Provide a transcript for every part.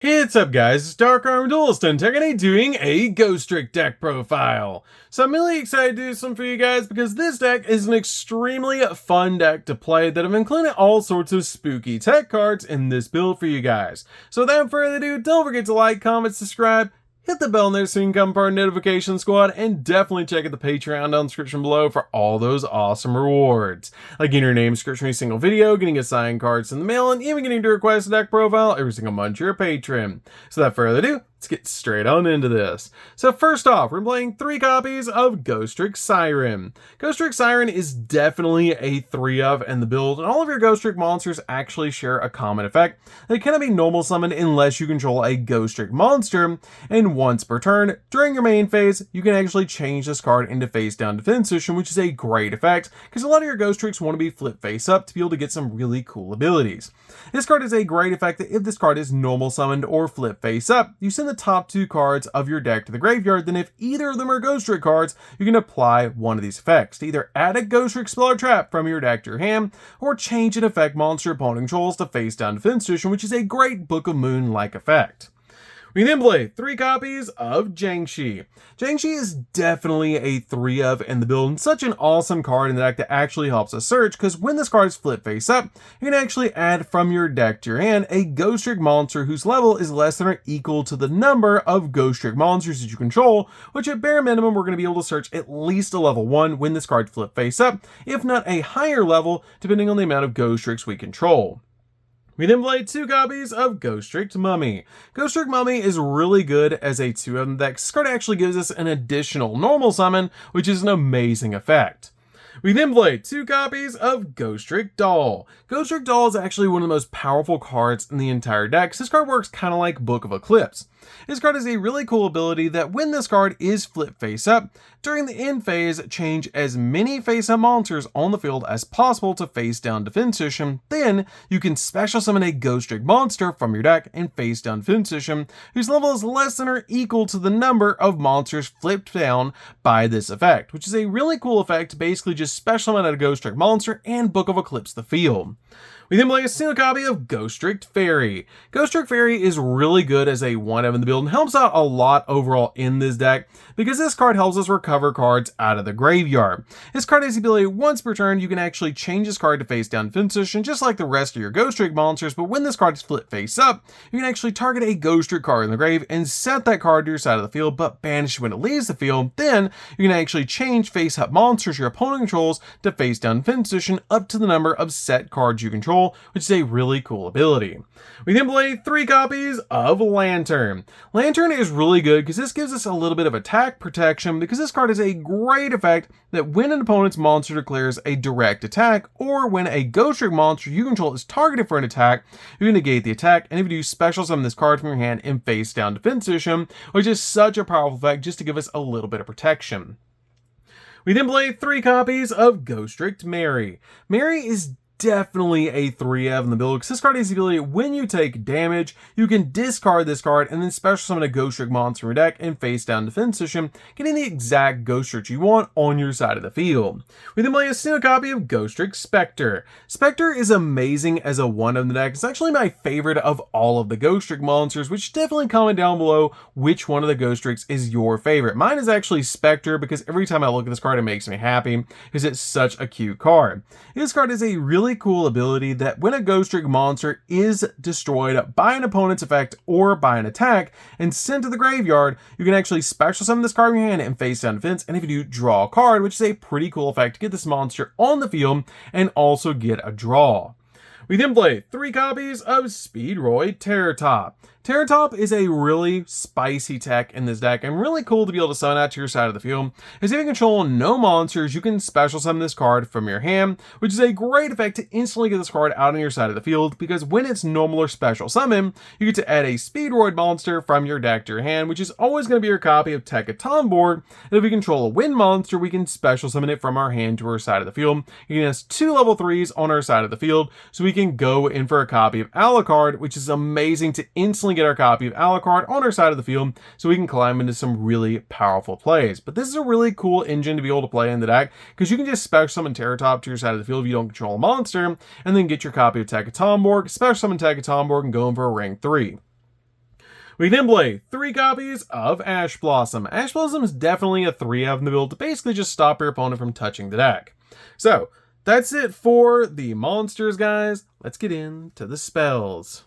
What's up guys, it's DarkArmedDuelist and today doing a Ghostrick deck profile. So I'm really excited to do some for you guys because this deck is an extremely fun deck to play that I've included all sorts of spooky tech cards in this build for you guys. So without further ado, don't forget to like, comment, subscribe, hit the bell there so you can become part of the notification squad, and definitely check out the Patreon down in the description below for all those awesome rewards. Like getting your name description every single video, getting assigned cards in the mail, and even getting to request a deck profile every single month you're a patron. So without further ado, let's get straight on into this. So first off, we're playing 3 copies of Ghostrick Siren. Ghostrick Siren is definitely a 3-of in the build, and all of your Ghostrick monsters actually share a common effect. They cannot be normal summoned unless you control a Ghostrick monster, and once per turn, during your main phase, you can actually change this card into face down defense position, which is a great effect, because a lot of your Ghostricks want to be flip face up to be able to get some really cool abilities. This card is a great effect that if this card is normal summoned or flip face up, you send the top 2 cards of your deck to the graveyard, then if either of them are Ghostrick cards, you can apply one of these effects to either add a Ghostrick spell or trap from your deck to your hand, or change an effect monster opponent controls to face down defense position, which is a great Book of Moon-like effect. We then play 3 copies of Jiangshi. Jiangshi is definitely a 3-of in the build, and such an awesome card in the deck that actually helps us search, because when this card is flip face up, you can actually add from your deck to your hand a Ghostrick monster whose level is less than or equal to the number of Ghostrick monsters that you control, which at bare minimum we're going to be able to search at least a level 1 when this card flip face up, if not a higher level depending on the amount of Ghostricks we control. We then play 2 copies of Ghostrick Mummy. Ghostrick Mummy is really good as a 2-of in the deck. This card actually gives us an additional normal summon, which is an amazing effect. We then play 2 copies of Ghostrick Doll. Ghostrick Doll is actually one of the most powerful cards in the entire deck. This card works kind of like Book of Eclipse. This card has a really cool ability that when this card is flip face up, during the end phase, change as many face up monsters on the field as possible to face down defense position. Then you can special summon a Ghostrick monster from your deck and face down defense position, whose level is less than or equal to the number of monsters flipped down by this effect, which is a really cool effect to basically just special summon a Ghostrick monster and Book of Eclipse the field. We then play a single copy of Ghostrick Fairy. Ghostrick Fairy is really good as a 1-of in the build and helps out a lot overall in this deck because this card helps us recover cards out of the graveyard. This card has the ability once per turn you can actually change this card to face down defense position just like the rest of your Ghostrick monsters, but when this card is flip face up, you can actually target a Ghostrick card in the grave and set that card to your side of the field but banish it when it leaves the field. Then you can actually change face up monsters your opponent controls to face down defense position up to the number of set cards you control, which is a really cool ability. We then play 3 copies of Lantern. Lantern is really good because this gives us a little bit of attack protection because this card has a great effect that when an opponent's monster declares a direct attack or when a Ghostrick monster you control is targeted for an attack, you can negate the attack, and if you do special summon this card from your hand in face down defense position, which is such a powerful effect just to give us a little bit of protection. We then play 3 copies of Ghostrick Mary. Mary is definitely a 3-of in the build because this card has the ability when you take damage, you can discard this card and then special summon a Ghostrick monster in your deck and face down defense position, getting the exact Ghostrick you want on your side of the field. We then play a single copy of Ghostrick Spectre. Spectre is amazing as a 1-of in the deck. It's actually my favorite of all of the Ghostrick monsters, which definitely comment down below which one of the Ghostricks is your favorite. Mine is actually Spectre because every time I look at this card it makes me happy because it's such a cute card. This card is a really cool ability that when a Ghostrick monster is destroyed by an opponent's effect or by an attack and sent to the graveyard, you can actually special summon this card in your hand and face down defense, and if you do, draw a card, which is a pretty cool effect to get this monster on the field and also get a draw. We then play 3 copies of Speedroid Terratop. Terratop is a really spicy tech in this deck and really cool to be able to summon out to your side of the field. As if you control no monsters, you can special summon this card from your hand, which is a great effect to instantly get this card out on your side of the field because when it's normal or special summon, you get to add a Speedroid monster from your deck to your hand, which is always going to be your copy of Tekatomborg. And if we control a wind monster, we can special summon it from our hand to our side of the field. You can have 2 level 3s on our side of the field, so we can go in for a copy of Alucard, which is amazing to instantly get our copy of Alucard on our side of the field so we can climb into some really powerful plays. But this is a really cool engine to be able to play in the deck because you can just special summon Terratop to your side of the field if you don't control a monster, and then get your copy of Tekatomborg, special summon Tekatomborg, and go in for a rank 3. We then play 3 copies of Ash Blossom. Ash Blossom is definitely a 3-of in the build to basically just stop your opponent from touching the deck. So, that's it for the monsters, guys. Let's get into the spells.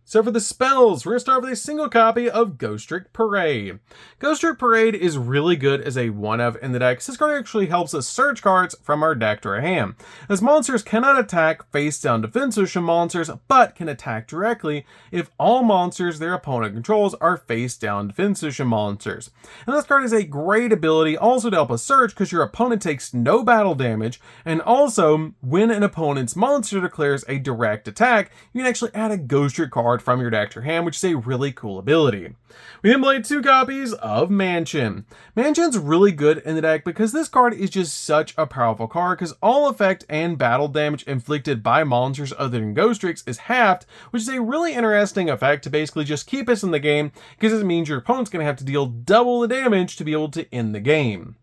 So for the spells, we're going to start with a single copy of Ghostrick Parade. Ghostrick Parade is really good as a 1-of in the deck. This card actually helps us search cards from our deck to our hand, as monsters cannot attack face-down defensive monsters, but can attack directly if all monsters their opponent controls are face-down defensive monsters. And this card is a great ability also to help us search because your opponent takes no battle damage, and also when an opponent's monster declares a direct attack, you can actually add a Ghostrick card from your deck to your hand, which is a really cool ability. We then play 2 copies of Mansion. Mansion's really good in the deck because this card is just such a powerful card because all effect and battle damage inflicted by monsters other than Ghostricks is halved, which is a really interesting effect to basically just keep us in the game because it means your opponent's going to have to deal double the damage to be able to end the game.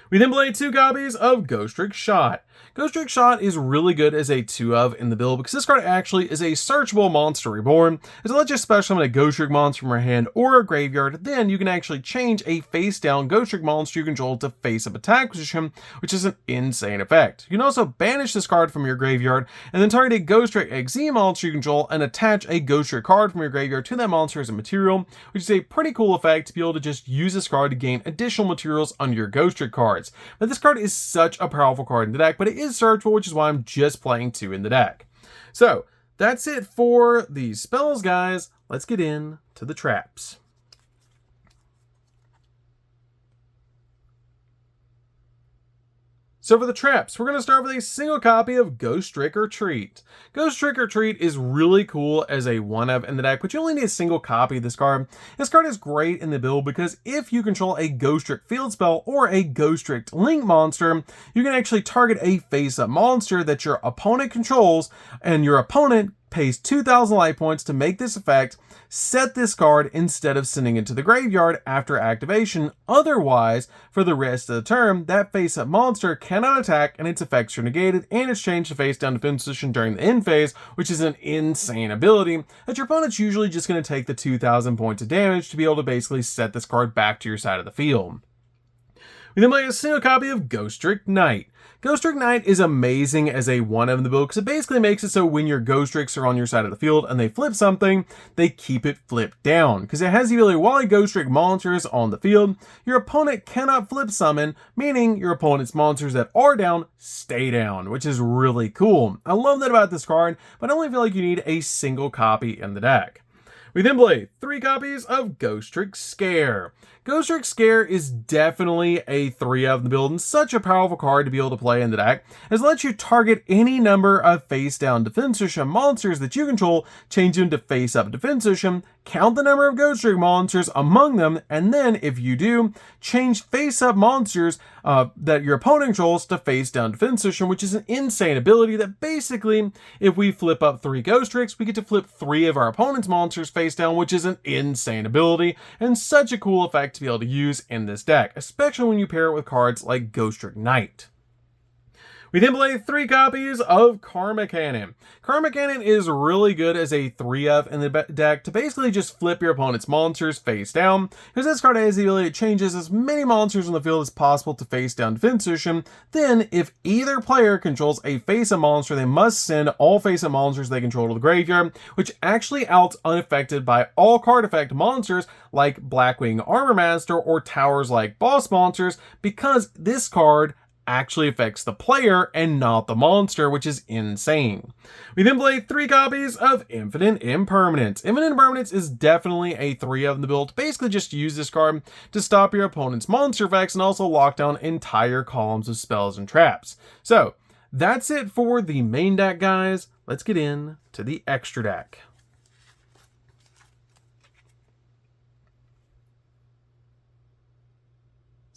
We then play 2 copies of Ghostrick Shot. Ghostrick Shot is really good as a 2-of in the build because this card actually is a searchable monster reborn. As it lets you special summon a Ghostrick monster from your hand or a graveyard, then you can actually change a face-down Ghostrick monster you control to face-up attack position, which is an insane effect. You can also banish this card from your graveyard and then target a Ghostrick XZ monster you control and attach a Ghostrick card from your graveyard to that monster as a material, which is a pretty cool effect to be able to just use this card to gain additional materials on your Ghostrick cards. But this card is such a powerful card in the deck, but it is searchable, which is why I'm just playing 2 in the deck. So that's it for the spells, guys. Let's get into the traps. So for the traps, we're going to start with a single copy of Ghost Trick or Treat. Ghost Trick or Treat is really cool as a 1-of in the deck, but you only need a single copy of this card. This card is great in the build because if you control a Ghost Trick field spell or a Ghost Trick link monster, you can actually target a face-up monster that your opponent controls, and your opponent pays 2,000 life points to make this effect, set this card instead of sending it to the graveyard after activation. Otherwise, for the rest of the turn, that face-up monster cannot attack and its effects are negated, and it's changed to face-down defense position during the end phase, which is an insane ability that your opponent's usually just going to take the 2,000 points of damage to be able to basically set this card back to your side of the field. We then play a single copy of Ghostrick Knight. Ghostrick Knight is amazing as a 1-of in the build because it basically makes it so when your Ghostricks are on your side of the field and they flip something, they keep it flipped down. Because it has the ability, while a Ghostrick monster is on the field, your opponent cannot flip summon, meaning your opponent's monsters that are down stay down, which is really cool. I love that about this card, but I only feel like you need a single copy in the deck. We then play 3 copies of Ghostrick Scare. Ghostrick Scare is definitely a 3-of in the build and such a powerful card to be able to play in the deck, as it lets you target any number of face-down defensive monsters that you control, change them to face-up defensive, count the number of Ghostrick monsters among them, and then, if you do, change face-up monsters that your opponent controls to face-down defensive, which is an insane ability that basically, if we flip up 3 Ghostricks, we get to flip 3 of our opponent's monsters face down, which is an insane ability and such a cool effect to be able to use in this deck, especially when you pair it with cards like Ghostrick Knight. We then play 3 copies of Karma Cannon. Karma Cannon is really good as a 3-of in the deck to basically just flip your opponent's monsters face down, because this card has the ability to changes as many monsters on the field as possible to face down defense position. Then, if either player controls a face-up monster, they must send all face-up monsters they control to the graveyard, which actually outs unaffected by all card effect monsters like Blackwing Armor Master or towers like Boss Monsters, because this card actually affects the player and not the monster, which is insane. We then play 3 copies of Infinite Impermanence. Infinite Impermanence is definitely a 3-of in the build. Basically just use this card to stop your opponent's monster effects and also lock down entire columns of spells and traps. So that's it for the main deck, guys. Let's get into the extra deck.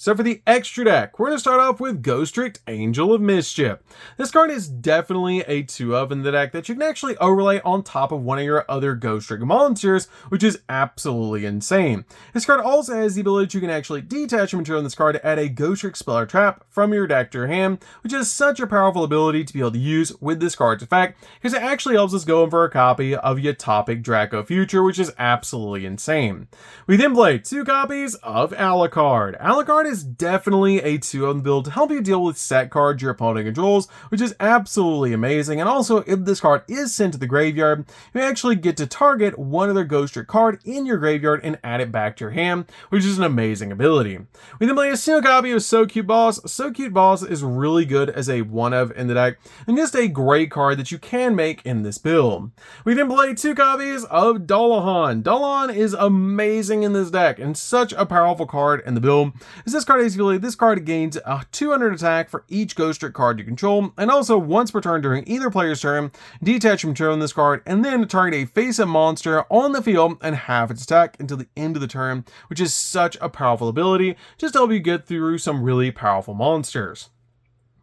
So for the extra deck, we're going to start off with Ghostrick, Angel of Mischief. This card is definitely a 2-of in the deck that you can actually overlay on top of one of your other Ghostrick monsters, which is absolutely insane. This card also has the ability that you can actually detach a material on this card to add a Ghostrick spell or trap from your deck to your hand, which is such a powerful ability to be able to use with this card's effect, because it actually helps us go in for a copy of Yatopic Draco Future, which is absolutely insane. We then play 2 copies of Alucard. Alucard is definitely a 2-of build to help you deal with set cards your opponent controls, which is absolutely amazing. And also, if this card is sent to the graveyard, you actually get to target one other Ghostrick card in your graveyard and add it back to your hand, which is an amazing ability. We then play a single copy of So Cute Boss. So Cute Boss is really good as a 1-of in the deck, and just a great card that you can make in this build. We then play 2 copies of Dullahan. Dullahan is amazing in this deck, and such a powerful card in the build, as this card is really, this card gains a 200 attack for each Ghostrick card you control, and also once per turn during either player's turn, detach a material in this card, and then target a face-up monster on the field and half its attack until the end of the turn, which is such a powerful ability, just to help you get through some really powerful monsters.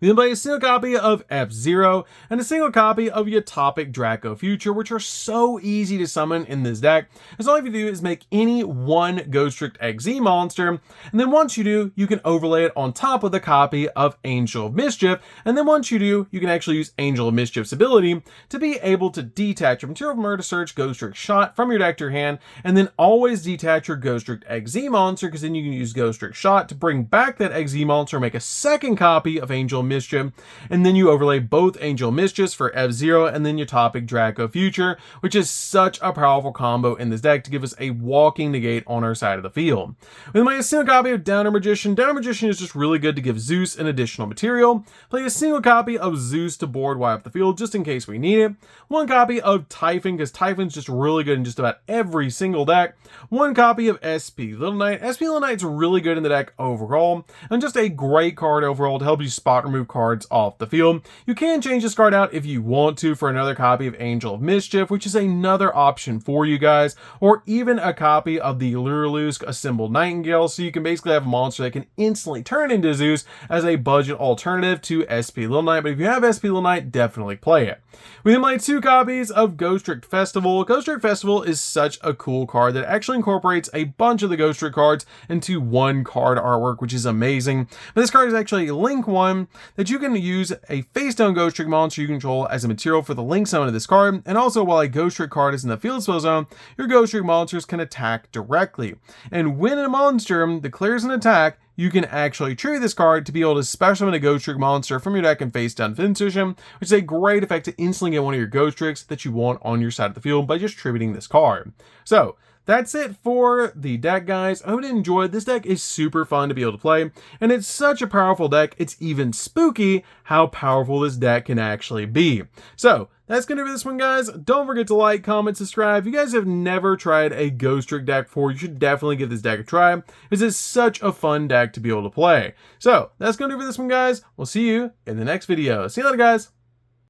We then play a single copy of F-Zero and a single copy of Yatopic Draco Future, which are so easy to summon in this deck, as all you have to do is make any one Ghostrick XZ monster, and then once you do, you can overlay it on top of the copy of Angel of Mischief, and then once you do, you can actually use Angel of Mischief's ability to be able to detach a material from Murder Search Ghostrick Shot from your deck to your hand, and then always detach your Ghostrick XZ monster, because then you can use Ghostrick Shot to bring back that XZ monster, make a second copy of Angel of Mischief, and then you overlay both Angel Mischiefs for F-Zero and then Yatopic Draco Future, which is such a powerful combo in this deck to give us a walking negate on our side of the field. We then play a single copy of Downer Magician. Downer Magician is just really good to give Zeus an additional material. Play a single copy of Zeus to board wipe the field just in case we need it. 1 copy of Typhon, because Typhon's just really good in just about every single deck. 1 copy of SP Little Knight. SP Little Knight's really good in the deck overall, and just a great card overall to help you spot remove cards off the field. You can change this card out if you want to for another copy of Angel of Mischief, which is another option for you guys, or even a copy of the Lurlusk Assembled Nightingale, so you can basically have a monster that can instantly turn into Zeus as a budget alternative to SP Little Knight. But if you have SP Little Knight, definitely play it. We then play 2 copies of Ghostrick Festival. Ghostrick Festival is such a cool card that actually incorporates a bunch of the Ghostrick cards into 1 card artwork, which is amazing. But this card is actually a link 1 that you can use a face-down Ghostrick monster you control as a material for the link summon of this card, and also while a Ghostrick card is in the field spell zone, your Ghostrick monsters can attack directly. And when a monster declares an attack, you can actually trigger this card to be able to special summon a Ghostrick monster from your deck and face down fin position, which is a great effect to instantly get one of your Ghostricks that you want on your side of the field by just tributing this card. So that's it for the deck, guys. I hope you enjoyed. This deck is super fun to be able to play, and it's such a powerful deck, it's even spooky how powerful this deck can actually be. So that's going to be this one, guys. Don't forget to like, comment, subscribe. If you guys have never tried a Ghostrick deck before, you should definitely give this deck a try, because it's such a fun deck to be able to play. So that's going to do it for this one, guys. We'll see you in the next video. See you later, guys.